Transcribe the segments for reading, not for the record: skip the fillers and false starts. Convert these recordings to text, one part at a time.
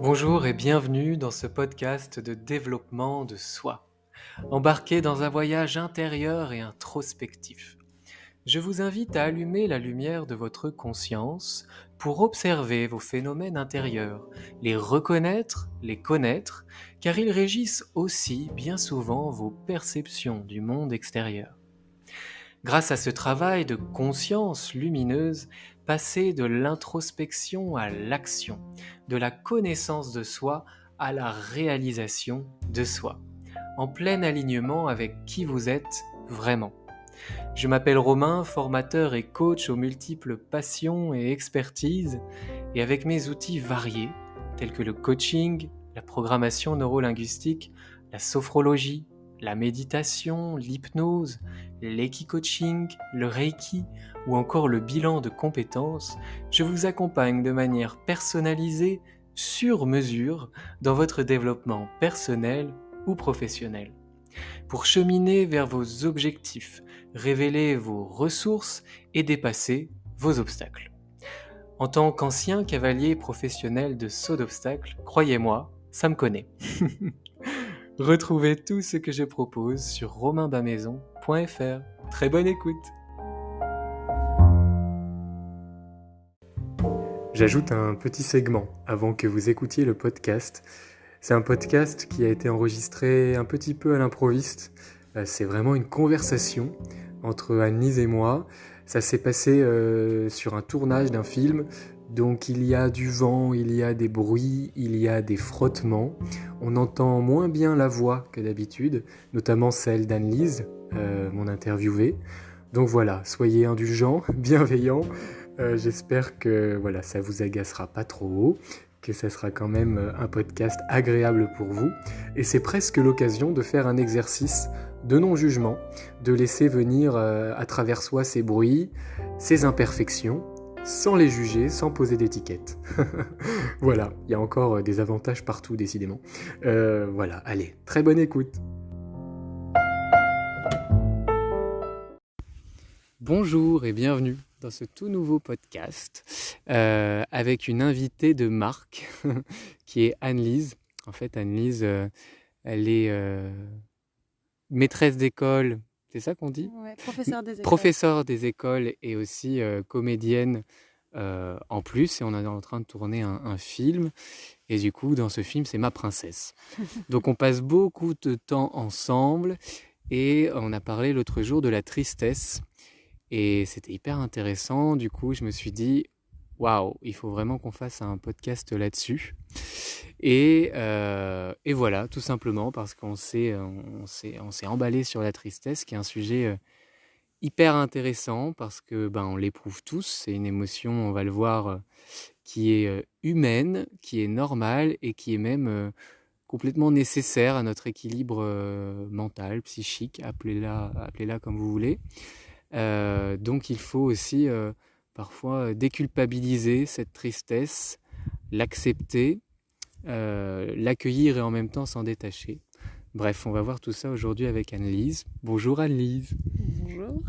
Bonjour et bienvenue dans ce podcast de développement de soi. Embarqué dans un voyage intérieur et introspectif. Je vous invite à allumer la lumière de votre conscience pour observer vos phénomènes intérieurs, les reconnaître, les connaître, car ils régissent aussi bien souvent vos perceptions du monde extérieur. Grâce à ce travail de conscience lumineuse, passer de l'introspection à l'action, de la connaissance de soi à la réalisation de soi, en plein alignement avec qui vous êtes vraiment. Je m'appelle Romain, formateur et coach aux multiples passions et expertises, et avec mes outils variés, tels que le coaching, la programmation neurolinguistique, la sophrologie, la méditation, l'hypnose, l'equi-coaching, le reiki ou encore le bilan de compétences, je vous accompagne de manière personnalisée, sur mesure, dans votre développement personnel ou professionnel. Pour cheminer vers vos objectifs, révéler vos ressources et dépasser vos obstacles. En tant qu'ancien cavalier professionnel de saut d'obstacles, croyez-moi, ça me connaît. Retrouvez tout ce que je propose sur romainbamaison.fr. Très bonne écoute. J'ajoute un petit segment avant que vous écoutiez le podcast. C'est un podcast qui a été enregistré un petit peu à l'improviste. C'est vraiment une conversation entre Anne-Lise et moi. Ça s'est passé sur un tournage d'un film. Donc il y a du vent, il y a des bruits, il y a des frottements. On entend moins bien la voix que d'habitude, notamment celle d'Anne-Lise, mon interviewée. Donc voilà, soyez indulgents, bienveillants. J'espère que voilà, ça vous agacera pas trop, que ça sera quand même un podcast agréable pour vous. Et c'est presque l'occasion de faire un exercice de non-jugement, de laisser venir à travers soi ces bruits, ces imperfections, sans les juger, sans poser d'étiquette. Voilà, il y a encore des avantages partout décidément. Voilà, allez, très bonne écoute. Bonjour et bienvenue dans ce tout nouveau podcast avec une invitée de marque qui est Anne-Lise. En fait, Anne-Lise, elle est maîtresse d'école, c'est ça qu'on dit ? Ouais, professeur des écoles. Professeure des écoles et aussi comédienne en plus. Et on est en train de tourner un film. Et du coup, dans ce film, c'est ma princesse. Donc on passe beaucoup de temps ensemble et on a parlé l'autre jour de la tristesse. Et c'était hyper intéressant. Du coup, je me suis dit, waouh, il faut vraiment qu'on fasse un podcast là-dessus. Et voilà, tout simplement parce qu'on s'est emballé sur la tristesse, qui est un sujet hyper intéressant parce que on l'éprouve tous. C'est une émotion, on va le voir, qui est humaine, qui est normale et qui est même complètement nécessaire à notre équilibre mental, psychique, appelez-la comme vous voulez. Donc il faut aussi parfois déculpabiliser cette tristesse, l'accepter, l'accueillir et en même temps s'en détacher. Bref, on va voir tout ça aujourd'hui avec Anne-Lise. Bonjour Anne-Lise. Bonjour.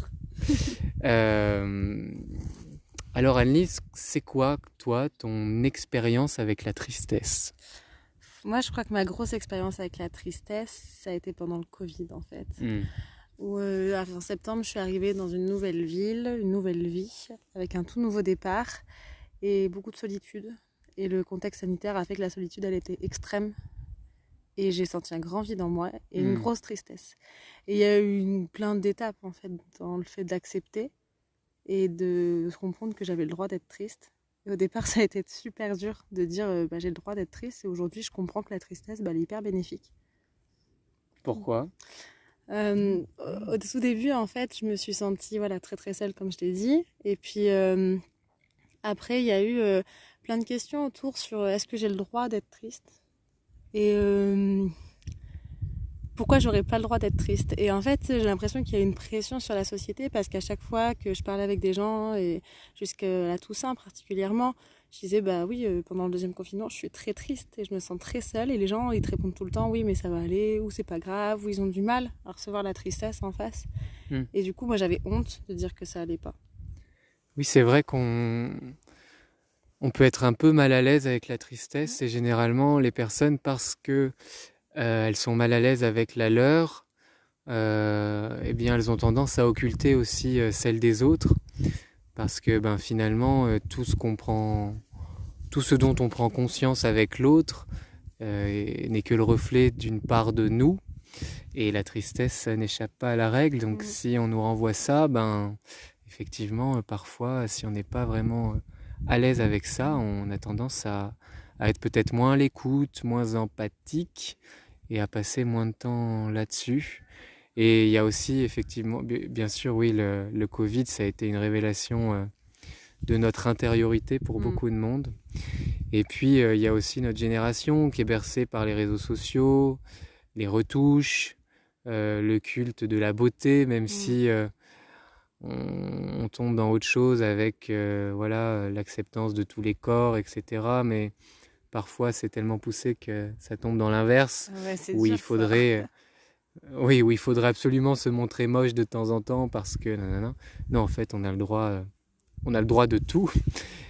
Alors Anne-Lise, c'est quoi toi ton expérience avec la tristesse ? Moi, je crois que ma grosse expérience avec la tristesse, ça a été pendant le Covid en fait. Où en septembre, je suis arrivée dans une nouvelle ville, une nouvelle vie, avec un tout nouveau départ et beaucoup de solitude. Et le contexte sanitaire a fait que la solitude, elle était extrême. Et j'ai senti un grand vide en moi et une grosse tristesse. Et il y a eu plein d'étapes en fait dans le fait d'accepter et de comprendre que j'avais le droit d'être triste. Et au départ, ça a été super dur de dire j'ai le droit d'être triste. Et aujourd'hui, je comprends que la tristesse, elle est hyper bénéfique. Pourquoi ? Au tout début, en fait, je me suis sentie très très seule, comme je l'ai dit. Et puis après, il y a eu plein de questions autour sur est-ce que j'ai le droit d'être triste ? Et pourquoi j'aurais pas le droit d'être triste ? Et en fait, j'ai l'impression qu'il y a une pression sur la société parce qu'à chaque fois que je parlais avec des gens, et jusqu'à la Toussaint particulièrement, je disais pendant le deuxième confinement, je suis très triste et je me sens très seule. Et les gens, ils te répondent tout le temps oui, mais ça va aller, ou c'est pas grave, ou ils ont du mal à recevoir la tristesse en face. Et du coup, moi, j'avais honte de dire que ça allait pas. Oui, c'est vrai qu'on on peut être un peu mal à l'aise avec la tristesse, et généralement les personnes, parce que elles sont mal à l'aise avec la leur, eh bien elles ont tendance à occulter aussi celle des autres, parce que finalement tout ce dont on prend conscience avec l'autre n'est que le reflet d'une part de nous, et la tristesse, ça n'échappe pas à la règle. Donc si on nous renvoie ça, effectivement, parfois, si on n'est pas vraiment à l'aise avec ça, on a tendance à être peut-être moins à l'écoute, moins empathique, et à passer moins de temps là-dessus. Et il y a aussi, effectivement, bien sûr, oui, le Covid, ça a été une révélation de notre intériorité pour beaucoup de monde. Et puis, il y a aussi notre génération qui est bercée par les réseaux sociaux, les retouches, le culte de la beauté, même si on tombe dans autre chose avec l'acceptance de tous les corps, etc. Mais parfois, c'est tellement poussé que ça tombe dans l'inverse, où il faudrait absolument se montrer moche de temps en temps parce que non, en fait, on a le droit de tout.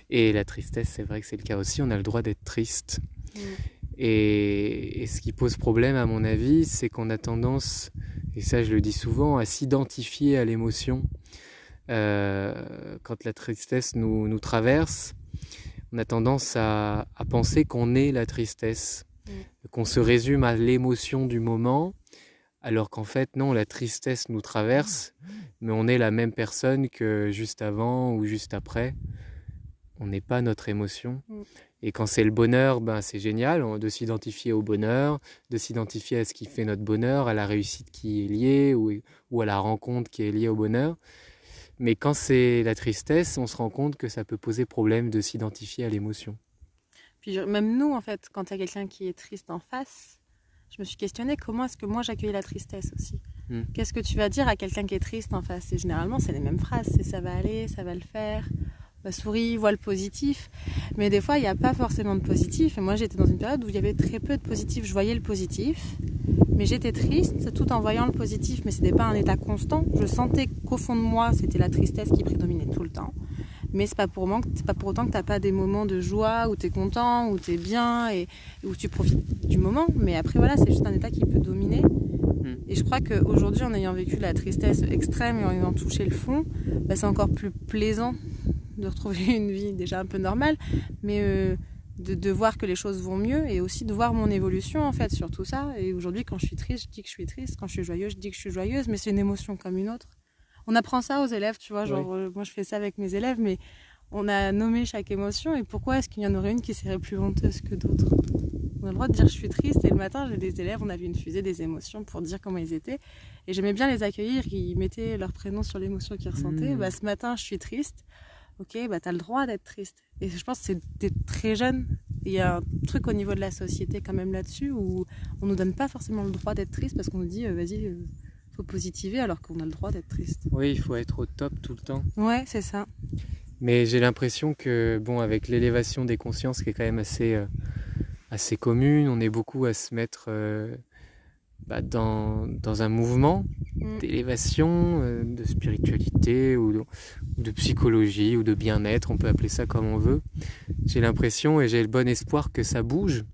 Et la tristesse, c'est vrai que c'est le cas aussi, on a le droit d'être triste. Et ce qui pose problème, à mon avis, c'est qu'on a tendance, et ça je le dis souvent, à s'identifier à l'émotion. Quand la tristesse nous traverse, on a tendance à penser qu'on est la tristesse, qu'on se résume à l'émotion du moment, alors qu'en fait, non, la tristesse nous traverse, mais on est la même personne que juste avant ou juste après. On n'est pas notre émotion. Et quand c'est le bonheur, c'est génial de s'identifier au bonheur, de s'identifier à ce qui fait notre bonheur, à la réussite qui est liée ou à la rencontre qui est liée au bonheur. Mais quand c'est la tristesse, on se rend compte que ça peut poser problème de s'identifier à l'émotion. Puis même nous, en fait, quand il y a quelqu'un qui est triste en face, je me suis questionnée comment est-ce que moi j'accueille la tristesse aussi. Qu'est-ce que tu vas dire à quelqu'un qui est triste en face? Et généralement, c'est les mêmes phrases. C'est ça va aller, ça va le faire. Souris, vois le positif. Mais des fois, il n'y a pas forcément de positif. Et moi, j'étais dans une période où il y avait très peu de positif. Je voyais le positif, mais j'étais triste tout en voyant le positif. Mais ce n'était pas un état constant. Je sentais qu'au fond de moi, c'était la tristesse qui prédominait tout le temps. Mais c'est pas pour autant que tu n'as pas des moments de joie où tu es content, où tu es bien et où tu profites du moment. Mais après, voilà, c'est juste un état qui peut dominer. Et je crois qu'aujourd'hui, en ayant vécu la tristesse extrême et en ayant touché le fond, c'est encore plus plaisant de retrouver une vie déjà un peu normale, mais de voir que les choses vont mieux et aussi de voir mon évolution en fait sur tout ça. Et aujourd'hui, quand je suis triste, je dis que je suis triste. Quand je suis joyeuse, je dis que je suis joyeuse, mais c'est une émotion comme une autre. On apprend ça aux élèves, tu vois, moi je fais ça avec mes élèves, mais on a nommé chaque émotion et pourquoi est-ce qu'il y en aurait une qui serait plus honteuse que d'autres? On a le droit de dire je suis triste et le matin j'ai des élèves, on avait une fusée des émotions pour dire comment ils étaient et j'aimais bien les accueillir, ils mettaient leur prénom sur l'émotion qu'ils ressentaient. Ce matin je suis triste. Ok, t'as le droit d'être triste. Et je pense que c'est très jeune. Il y a un truc au niveau de la société quand même là-dessus où on nous donne pas forcément le droit d'être triste parce qu'on nous dit vas-y, faut positiver alors qu'on a le droit d'être triste. Oui, il faut être au top tout le temps. Ouais, c'est ça. Mais j'ai l'impression que, avec l'élévation des consciences qui est quand même assez commune, on est beaucoup à se mettre dans un mouvement d'élévation, de spiritualité ou de psychologie ou de bien-être, on peut appeler ça comme on veut. J'ai l'impression et j'ai le bon espoir que ça bouge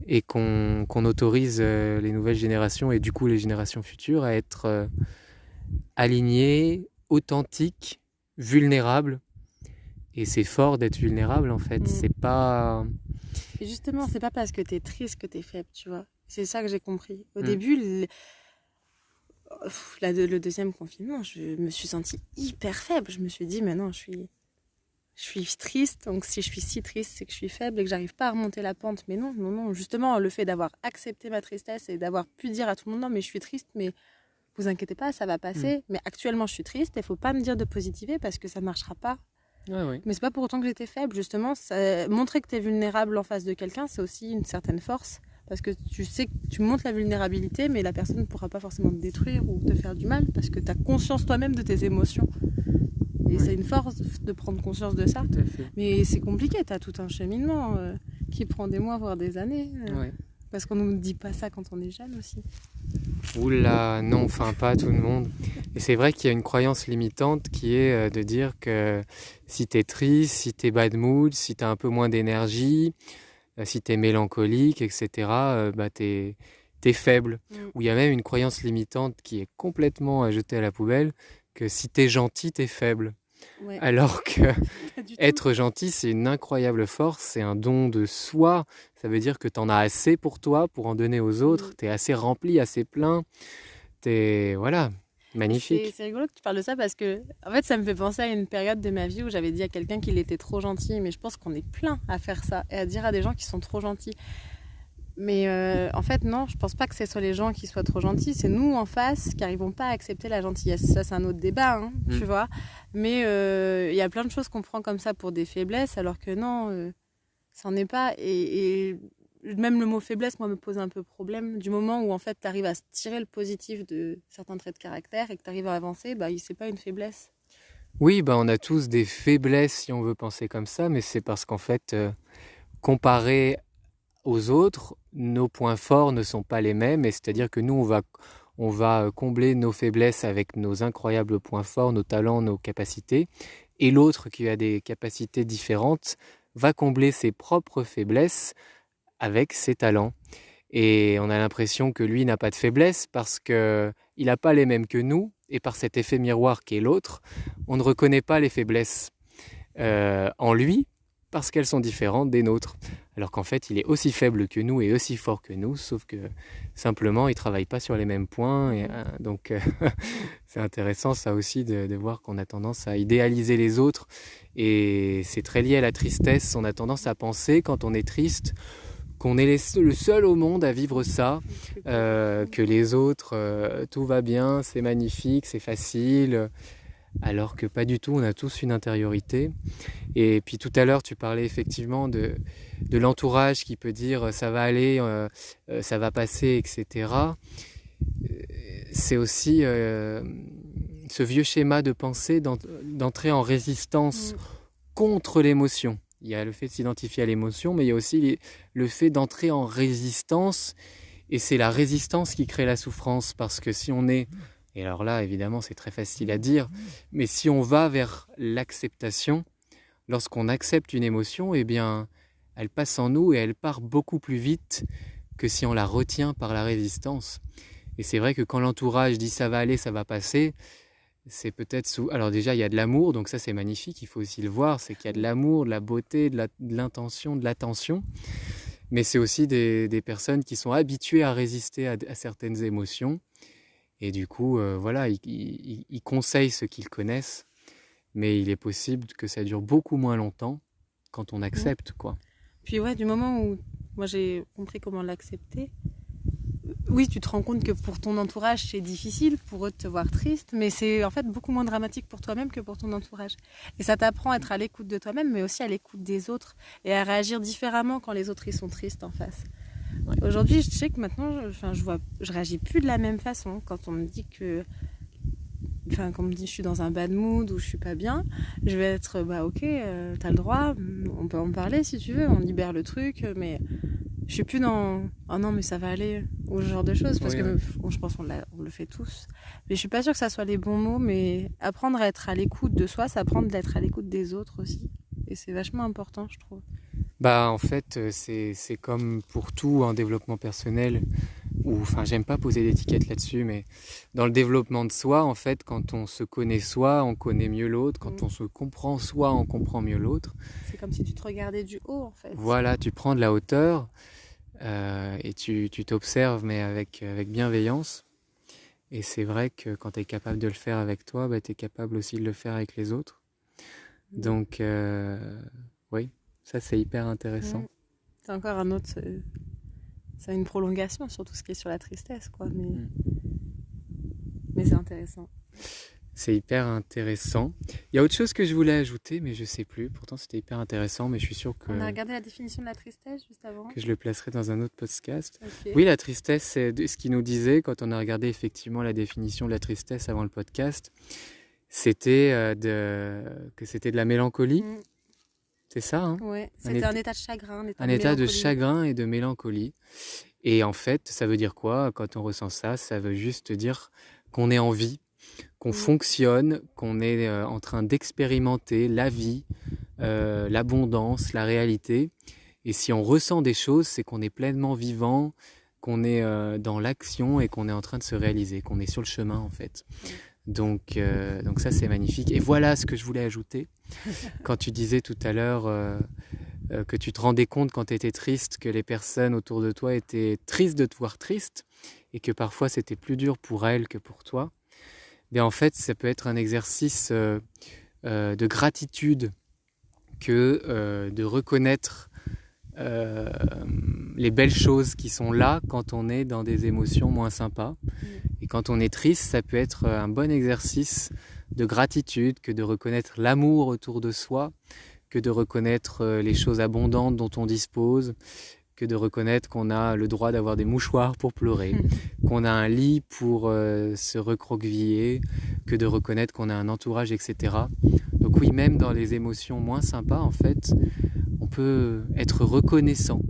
et qu'on autorise les nouvelles générations et du coup les générations futures à être alignées, authentiques, vulnérables. Et c'est fort d'être vulnérable en fait, c'est pas... Et justement, c'est pas parce que t'es triste que t'es faible, tu vois. C'est ça que j'ai compris. Au début, le deuxième confinement, je me suis sentie hyper faible. Je me suis dit, mais non, je suis triste. Donc si je suis si triste, c'est que je suis faible et que j'arrive pas à remonter la pente. Mais non. Justement, le fait d'avoir accepté ma tristesse et d'avoir pu dire à tout le monde, non, mais je suis triste, mais vous inquiétez pas, ça va passer. Mais actuellement, je suis triste. Il faut pas me dire de positiver parce que ça marchera pas. Mais c'est pas pour autant que j'étais faible. Justement, montrer que tu es vulnérable en face de quelqu'un, c'est aussi une certaine force. Parce que tu sais que tu montres la vulnérabilité, mais la personne ne pourra pas forcément te détruire ou te faire du mal, parce que tu as conscience toi-même de tes émotions. Et c'est une force de prendre conscience de ça. Mais c'est compliqué, tu as tout un cheminement qui prend des mois, voire des années. Parce qu'on ne nous dit pas ça quand on est jeune aussi. Oula, non, enfin pas tout le monde. Et c'est vrai qu'il y a une croyance limitante qui est de dire que si t'es triste, si t'es bad mood, si t'as un peu moins d'énergie, si t'es mélancolique, etc., t'es faible. Ou il y a même une croyance limitante qui est complètement à jeter à la poubelle, que si t'es gentil, t'es faible. Ouais. Alors que être gentil, c'est une incroyable force, c'est un don de soi. Ça veut dire que t'en as assez pour toi, pour en donner aux autres. T'es assez rempli, assez plein. Voilà, magnifique. C'est rigolo que tu parles de ça parce que, en fait, ça me fait penser à une période de ma vie où j'avais dit à quelqu'un qu'il était trop gentil. Mais je pense qu'on est plein à faire ça et à dire à des gens qui sont trop gentils. Mais en fait, non, je pense pas que ce soit les gens qui soient trop gentils. C'est nous en face qui n'arrivons pas à accepter la gentillesse. Ça, c'est un autre débat, hein, tu vois. Mais il y a plein de choses qu'on prend comme ça pour des faiblesses, alors que non, ça n'en est pas. Et même le mot faiblesse, moi, me pose un peu problème. Du moment où, en fait, tu arrives à tirer le positif de certains traits de caractère et que tu arrives à avancer, c'est pas une faiblesse. Oui, on a tous des faiblesses, si on veut penser comme ça, mais c'est parce qu'en fait, comparé aux autres, nos points forts ne sont pas les mêmes, et c'est-à-dire que nous, on va combler nos faiblesses avec nos incroyables points forts, nos talents, nos capacités, et l'autre qui a des capacités différentes va combler ses propres faiblesses avec ses talents. Et on a l'impression que lui n'a pas de faiblesse parce qu'il n'a pas les mêmes que nous, et par cet effet miroir qu'est l'autre, on ne reconnaît pas les faiblesses en lui, parce qu'elles sont différentes des nôtres. Alors qu'en fait, il est aussi faible que nous et aussi fort que nous, sauf que simplement, il ne travaille pas sur les mêmes points. Et, donc, c'est intéressant ça aussi de voir qu'on a tendance à idéaliser les autres. Et c'est très lié à la tristesse. On a tendance à penser, quand on est triste, qu'on est le seul au monde à vivre ça, que les autres, tout va bien, c'est magnifique, c'est facile. Alors que pas du tout, on a tous une intériorité. Et puis tout à l'heure, tu parlais effectivement de l'entourage qui peut dire ça va aller, ça va passer, etc. C'est aussi ce vieux schéma de pensée d'entrer en résistance contre l'émotion. Il y a le fait de s'identifier à l'émotion, mais il y a aussi le fait d'entrer en résistance. Et c'est la résistance qui crée la souffrance, parce que si on est... Et alors là, évidemment, c'est très facile à dire, mais si on va vers l'acceptation, lorsqu'on accepte une émotion, eh bien, elle passe en nous et elle part beaucoup plus vite que si on la retient par la résistance. Et c'est vrai que quand l'entourage dit ça va aller, ça va passer, c'est peut-être Alors déjà, il y a de l'amour, donc ça c'est magnifique, il faut aussi le voir, c'est qu'il y a de l'amour, de la beauté, de l'intention, de l'attention. Mais c'est aussi des personnes qui sont habituées à résister à certaines émotions. Et du coup, ils conseillent ce qu'ils connaissent, mais il est possible que ça dure beaucoup moins longtemps quand on accepte, quoi. Puis du moment où moi j'ai compris comment l'accepter, oui, tu te rends compte que pour ton entourage, c'est difficile pour eux de te voir triste, mais c'est en fait beaucoup moins dramatique pour toi-même que pour ton entourage. Et ça t'apprend à être à l'écoute de toi-même, mais aussi à l'écoute des autres, et à réagir différemment quand les autres ils sont tristes en face. Ouais. Aujourd'hui, je sais que maintenant, je réagis plus de la même façon quand on me dit que, quand on me dit je suis dans un bad mood ou je suis pas bien, je vais être ok, t'as le droit, on peut en parler si tu veux, on libère le truc, mais je suis plus dans oh non mais ça va aller ou ce genre de choses, parce que je pense qu'on le fait tous, mais je suis pas sûre que ça soit les bons mots. Mais apprendre à être à l'écoute de soi, c'est apprendre à être à l'écoute des autres aussi, et c'est vachement important, je trouve. En fait, c'est comme pour tout en développement personnel, j'aime pas poser d'étiquette là-dessus, mais dans le développement de soi, en fait, quand on se connaît soi, on connaît mieux l'autre. Quand on se comprend soi, on comprend mieux l'autre. C'est comme si tu te regardais du haut, en fait. Voilà, tu prends de la hauteur et tu t'observes, mais avec bienveillance. Et c'est vrai que quand tu es capable de le faire avec toi, tu es capable aussi de le faire avec les autres. Donc, oui. Ça, c'est hyper intéressant. C'est encore un autre... C'est une prolongation sur tout ce qui est sur la tristesse, quoi. Mais c'est intéressant. C'est hyper intéressant. Il y a autre chose que je voulais ajouter, mais je sais plus. Pourtant, c'était hyper intéressant, mais je suis sûr que... On a regardé la définition de la tristesse juste avant. Que je le placerai dans un autre podcast. Okay. Oui, la tristesse, c'est ce qu'il nous disait quand on a regardé effectivement la définition de la tristesse avant le podcast. C'était que c'était de la mélancolie. C'est ça, hein? Ouais, c'était un état de chagrin. Un état de chagrin et de mélancolie. Et en fait, ça veut dire quoi quand on ressent ça? Ça veut juste dire qu'on est en vie. qu'on fonctionne, qu'on est en train d'expérimenter la vie, l'abondance, la réalité. Et si on ressent des choses, c'est qu'on est pleinement vivant, qu'on est dans l'action et qu'on est en train de se réaliser, qu'on est sur le chemin en fait. Donc ça c'est magnifique. Et voilà ce que je voulais ajouter. Quand tu disais tout à l'heure que tu te rendais compte quand tu étais triste que les personnes autour de toi étaient tristes de te voir triste et que parfois c'était plus dur pour elles que pour toi. Bien en fait ça peut être un exercice de gratitude que de reconnaître les belles choses qui sont là quand on est dans des émotions moins sympas. Et quand on est triste, ça peut être un bon exercice de gratitude que de reconnaître l'amour autour de soi, que de reconnaître les choses abondantes dont on dispose, que de reconnaître qu'on a le droit d'avoir des mouchoirs pour pleurer, qu'on a un lit pour se recroqueviller, que de reconnaître qu'on a un entourage, etc. Donc oui, même dans les émotions moins sympas, en fait, on peut être reconnaissant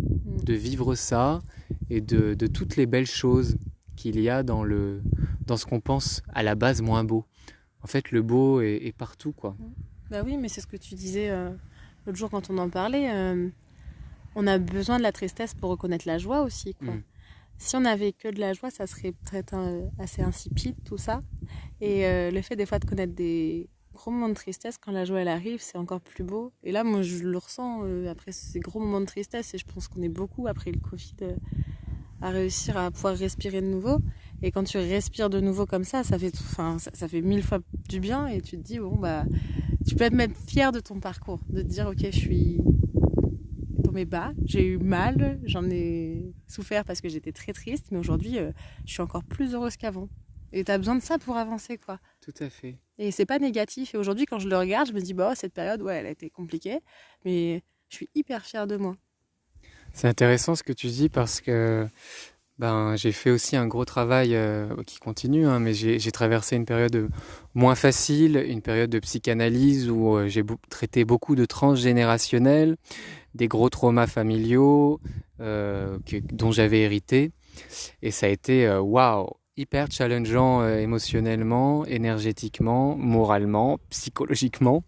de vivre ça et de toutes les belles choses qu'il y a dans ce qu'on pense à la base moins beau. En fait, le beau est partout, quoi. Bah oui, mais c'est ce que tu disais l'autre jour quand on en parlait. On a besoin de la tristesse pour reconnaître la joie aussi, quoi. Si on n'avait que de la joie, ça serait peut-être assez insipide, tout ça. Et le fait des fois de connaître des gros moments de tristesse, quand la joie elle arrive, c'est encore plus beau. Et là, moi, je le ressens après ces gros moments de tristesse. Et je pense qu'on est beaucoup, après le Covid, à réussir à pouvoir respirer de nouveau. Et quand tu respires de nouveau comme ça fait 1000 fois du bien. Et tu te dis, bon, bah, tu peux être même fier de ton parcours. De te dire, ok, je suis tombée bas, j'ai eu mal, j'en ai souffert parce que j'étais très triste. Mais aujourd'hui, je suis encore plus heureuse qu'avant. Et t'as besoin de ça pour avancer, quoi. Tout à fait. Et c'est pas négatif. Et aujourd'hui, quand je le regarde, je me dis, bah, cette période, ouais, elle a été compliquée. Mais je suis hyper fière de moi. C'est intéressant ce que tu dis parce que j'ai fait aussi un gros travail qui continue, hein, mais j'ai traversé une période moins facile, une période de psychanalyse où j'ai traité beaucoup de transgénérationnel, des gros traumas familiaux dont j'avais hérité. Et ça a été waouh, hyper challengeant émotionnellement, énergétiquement, moralement, psychologiquement,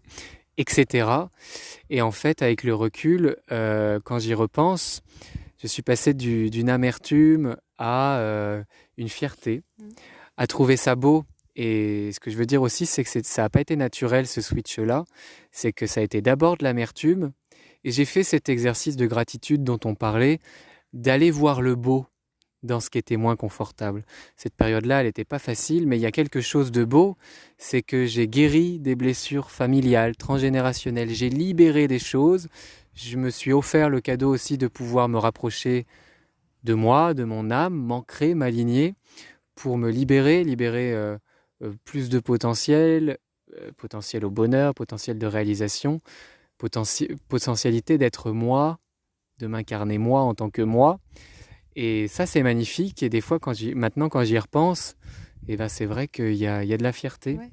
etc. Et en fait, avec le recul, quand j'y repense, je suis passé d'une amertume à une fierté, à trouver ça beau. Et ce que je veux dire aussi, c'est que ça n'a pas été naturel, ce switch-là. C'est que ça a été d'abord de l'amertume. Et j'ai fait cet exercice de gratitude dont on parlait, d'aller voir le beau dans ce qui était moins confortable. Cette période-là, elle n'était pas facile, mais il y a quelque chose de beau, c'est que j'ai guéri des blessures familiales, transgénérationnelles, j'ai libéré des choses, je me suis offert le cadeau aussi de pouvoir me rapprocher de moi, de mon âme, m'ancrer, m'aligner, pour me libérer plus de potentiel, potentiel au bonheur, potentiel de réalisation, potentialité d'être moi, de m'incarner moi en tant que moi. Et ça, c'est magnifique. Et des fois, maintenant, quand j'y repense, c'est vrai qu'il y a de la fierté. Ouais.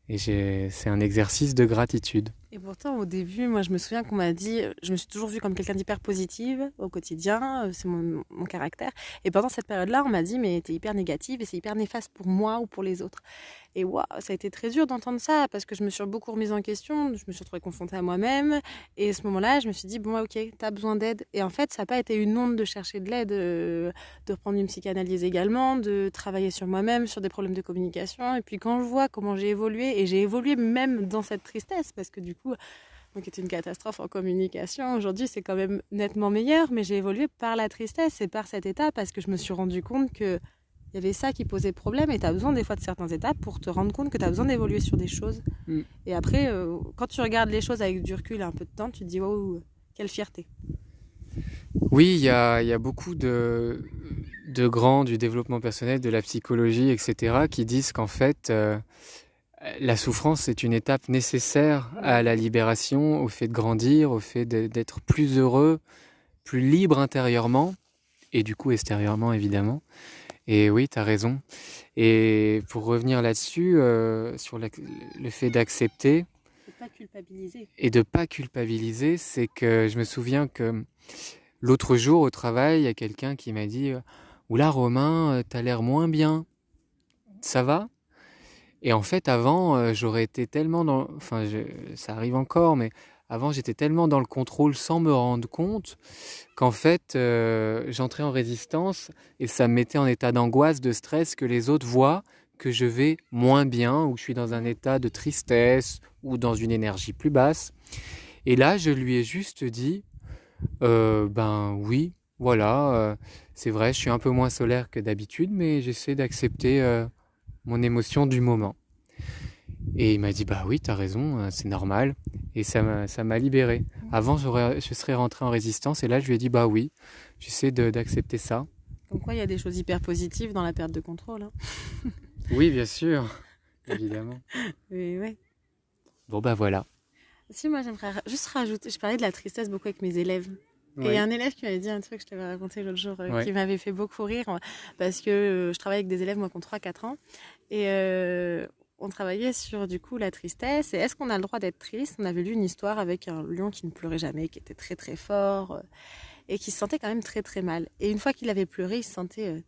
Et c'est un exercice de gratitude. Et pourtant, au début, moi, je me souviens qu'on m'a dit... Je me suis toujours vue comme quelqu'un d'hyper positive au quotidien. C'est mon caractère. Et pendant cette période-là, on m'a dit, mais t'es hyper négative et c'est hyper néfaste pour moi ou pour les autres. Et waouh, ça a été très dur d'entendre ça parce que je me suis beaucoup remise en question. Je me suis retrouvée confrontée à moi-même. Et à ce moment-là, je me suis dit, bon, ok, t'as besoin d'aide. Et en fait, ça n'a pas été une honte de chercher de l'aide, de reprendre une psychanalyse également, de travailler sur moi-même, sur des problèmes de communication. Et puis quand je vois comment j'ai évolué, et j'ai évolué même dans cette tristesse, parce que du coup, donc c'était une catastrophe en communication. Aujourd'hui, c'est quand même nettement meilleur, mais j'ai évolué par la tristesse et par cet état parce que je me suis rendu compte que il y avait ça qui posait problème et tu as besoin des fois de certaines étapes pour te rendre compte que tu as besoin d'évoluer sur des choses. Et après, quand tu regardes les choses avec du recul et un peu de temps, tu te dis, wow, quelle fierté. Oui, il y a beaucoup de grands du développement personnel, de la psychologie, etc., qui disent qu'en fait, la souffrance est une étape nécessaire à la libération, au fait de grandir, au fait d'être plus heureux, plus libre intérieurement, et du coup extérieurement, évidemment. Et oui, tu as raison. Et pour revenir là-dessus, sur le fait d'accepter et de ne pas culpabiliser, c'est que je me souviens que l'autre jour au travail, il y a quelqu'un qui m'a dit « Oula Romain, t'as l'air moins bien. Ça va ?» Et en fait, avant, j'aurais été tellement dans... Enfin, ça arrive encore, mais avant, j'étais tellement dans le contrôle sans me rendre compte qu'en fait, j'entrais en résistance et ça me mettait en état d'angoisse, de stress, que les autres voient que je vais moins bien, ou que je suis dans un état de tristesse, ou dans une énergie plus basse. Et là, je lui ai juste dit, ben oui, voilà, c'est vrai, je suis un peu moins solaire que d'habitude, mais j'essaie d'accepter mon émotion du moment. Et il m'a dit, bah oui, t'as raison, c'est normal. Et ça m'a libéré. Avant, je serais rentré en résistance, et là, je lui ai dit, bah oui, j'essaie d'accepter ça. Comme quoi, il y a des choses hyper positives dans la perte de contrôle. Hein. Oui, bien sûr, évidemment. Et ouais. Bon, bah voilà. Si, moi, j'aimerais juste rajouter, je parlais de la tristesse beaucoup avec mes élèves. Et il y a un élève qui m'avait dit un truc que je t'avais raconté l'autre jour, qui m'avait fait beaucoup rire, parce que je travaille avec des élèves, moi, qui ont 3-4 ans. Et on travaillait sur, du coup, la tristesse. Et est-ce qu'on a le droit d'être triste? On avait lu une histoire avec un lion qui ne pleurait jamais, qui était très, très fort, et qui se sentait quand même très, très mal. Et une fois qu'il avait pleuré, il se sentait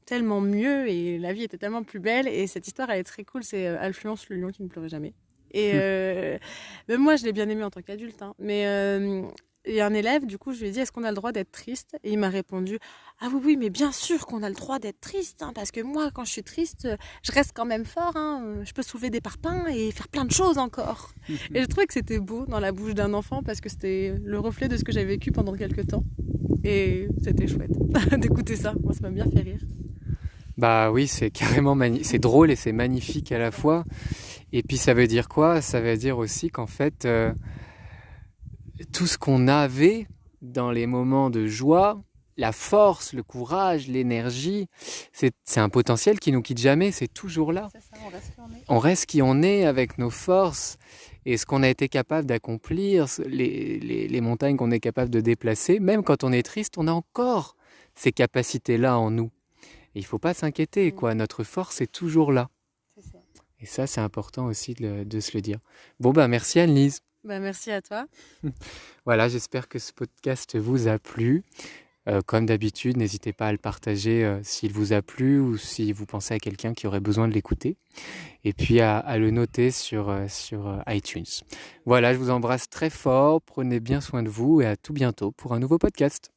tellement mieux, et la vie était tellement plus belle. Et cette histoire, elle est très cool, c'est Alfluence, le lion qui ne pleurait jamais. Et même moi, je l'ai bien aimé en tant qu'adulte. Hein. Mais il y a un élève, du coup, je lui ai dit, est-ce qu'on a le droit d'être triste? Et il m'a répondu, ah oui, oui, mais bien sûr qu'on a le droit d'être triste, hein, parce que moi, quand je suis triste, je reste quand même fort. Hein, je peux soulever des parpaings et faire plein de choses encore. Et je trouvais que c'était beau dans la bouche d'un enfant, parce que c'était le reflet de ce que j'avais vécu pendant quelques temps. Et c'était chouette d'écouter ça. Moi, ça m'a bien fait rire. Bah oui, c'est carrément c'est drôle et c'est magnifique à la fois. Et puis ça veut dire quoi? Ça veut dire aussi qu'en fait, tout ce qu'on avait dans les moments de joie, la force, le courage, l'énergie, c'est un potentiel qui nous quitte jamais, c'est toujours là. C'est ça, on reste qui on est. On reste qui on est avec nos forces et ce qu'on a été capable d'accomplir, les montagnes qu'on est capable de déplacer, même quand on est triste, on a encore ces capacités-là en nous. Et il ne faut pas s'inquiéter, quoi. Notre force est toujours là. C'est ça. Et ça, c'est important aussi de se le dire. Bon, bah merci Anne-Lise. Bah, merci à toi. Voilà, j'espère que ce podcast vous a plu. Comme d'habitude, n'hésitez pas à le partager s'il vous a plu ou si vous pensez à quelqu'un qui aurait besoin de l'écouter. Et puis à le noter sur iTunes. Voilà, je vous embrasse très fort. Prenez bien soin de vous et à tout bientôt pour un nouveau podcast.